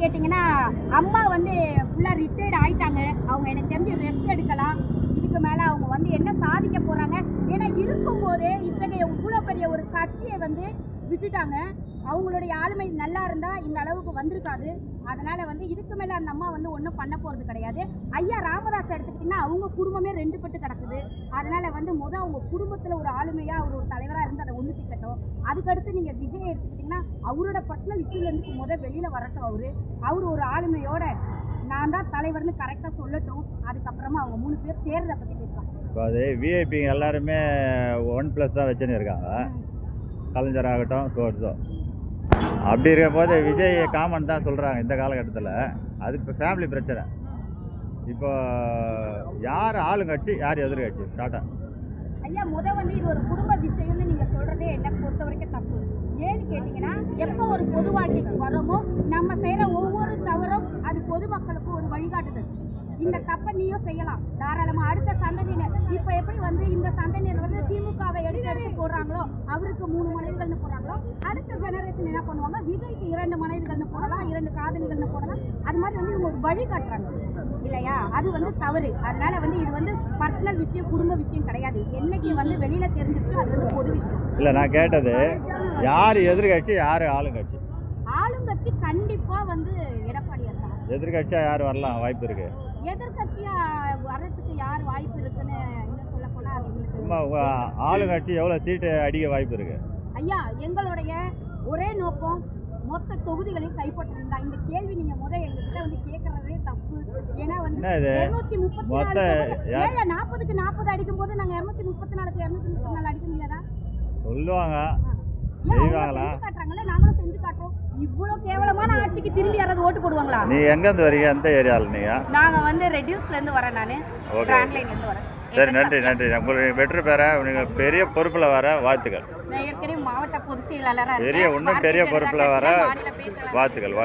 கேட்டிங்கன்னா அம்மா வந்து ஃபுல்லாக ரிட்டையர்ட் ஆயிட்டாங்க. அவங்க எனக்கு தெரிஞ்சு ரெஸ்ட் எடுக்கலாம். இதுக்கு மேலே அவங்க வந்து என்ன சாதிக்க போகிறாங்க? ஏன்னா இருக்கும்போதே இத்தகைய இவ்வளோ பெரிய ஒரு கட்சியை வந்து விட்டுட்டாங்க. அவங்களுடைய ஆளுமை நல்லா இருந்தால் இந்த அளவுக்கு வந்திருக்காது. அதனால் வந்து இதுக்கு மேலே அந்த அம்மா வந்து ஒன்றும் பண்ண போகிறது கிடையாது. ஐயா ராமதாஸ் எடுத்துக்கிட்டிங்கன்னா அவங்க குடும்பமே 2 பட்டு கிடக்குது. அதனால் வந்து அவங்க குடும்பத்தில் ஒரு ஆளுமையாக அவர் ஒரு தலைவராக இருந்து அதை ஒன்றுத்திக்கட்டும். அதுக்கடுத்து நீங்கள் விஜய் எடுத்துக்கிட்டிங்கன்னா அவரோட பர்சனல் இஷ்யூலேருந்து வெளியில் வரட்டும். அவர் ஒரு ஆளுமையோட நான் தான் தலைவர்னு கரெக்டாக சொல்லட்டும். அதுக்கப்புறமா அவங்க 3 பேர் சேர்றதை பற்றி பேசலாம். இப்போ அது விஐபி எல்லாருமே 1+ தான் வச்சுன்னு இருக்காங்க. கலைஞர் ஆகட்டும் சோர்ஸோ அப்படி இருக்க போது விஜய் காமன் தான் சொல்கிறாங்க இந்த காலகட்டத்தில். அது இப்போ ஃபேமிலி பிரச்சனை. இப்போ யார் ஆளுங்கட்சி யார் எதிர்கட்சி ஸ்டார்ட்டாக? ஐயா வந்து இது ஒரு குடும்ப விஷயம்னு நீங்கள் சொல்கிறதே என்னை பொறுத்த வரைக்கும் தப்பு. ஏன்னு கேட்டிங்கன்னா எப்போ ஒரு பொது வாழ்க்கைக்கு வரோமோ நம்ம செய்கிற ஒவ்வொரு தவறும் அது பொதுமக்களுக்கு ஒரு வழிகாட்டுதல். இந்த தப்பை நீயும் செய்யலாம் தாராளமாக. அடுத்த சந்ததியினர் இப்போ எப்படி வந்து இந்த சந்ததியினர் வந்து திமுகவை எடுத்து போடுறாங்களோ அவருக்கு 3 மனைவிகள்னு போடுறாங்களோ அடுத்த ஜெனரேஷன் என்ன பண்ணுவாங்க? விஜய்க்கு 2 மனைவிகள்னு போடலாம், 2 காதலிகள்னு போடலாம். அது மாதிரி வந்து இவங்க ஒரு வழி காட்டுறாங்க இல்லையா? அது வந்து தவறு. அதனால வந்து இது வந்து பர்சனல் விஷயம், குடும்ப விஷயம் கிடையாது. என்னைக்கு வந்து வெளியில தெரிஞ்சிருச்சோ அது வந்து பொது விஷயம். இல்லை, நான் கேட்டது யார் எதிர்கட்சி யார் ஆளுங்கட்சி? ஆளுங்கட்சி கண்டிப்பா வந்து எடப்பாடியார் தான். எதிர்கட்சியா யார் வரலாம் வாய்ப்பு இருக்கு? எதிர்கட்சியா வரதுக்கு யார் வாய்ப்பு இருக்குன்னு இன்னும் சொல்ல போனா சும்மா ஆளுங்கட்சி எவ்வளோ சீட்டு அடிக்க வாய்ப்பு இருக்கு? ஐயா எங்களுடைய ஒரே நோக்கம் மொத்த தொகுதிகளையும் கைப்பற்றிருந்தா. இந்த கேள்வி நீங்க எங்ககிட்ட வந்து கேட்கறதே தப்பு. ஏன்னா வந்து 40க்கு 40 அடிக்கும் போது நாங்க 234க்கு 234 அடிக்க முடியாதா? சொல்லுவாங்க, நாங்களும் செஞ்சு காட்டுறோம். இவ்வளவு கேவலமான ஆட்சிக்கு திரும்பி யாராவது ஓட்டு போடுவாங்களா? நீ எங்க இருந்து வரீங்க? எந்த ஏரியால நீங்க? நாங்க வந்து ரெடியூஸ்ல இருந்து வரேன். நானு பிராண்ட்லைன்ல இருந்து வரேன். சரி, நன்றி. உங்களுக்கு வெற்றி பெற நீங்கள் பெரிய பொறுப்பில் வர வாழ்த்துக்கள். நான் ஏற்கனவே மாவட்ட பொதுச் செயலாளராக இன்னும் பெரிய பொறுப்பில் வர வாழ்த்துக்கள்.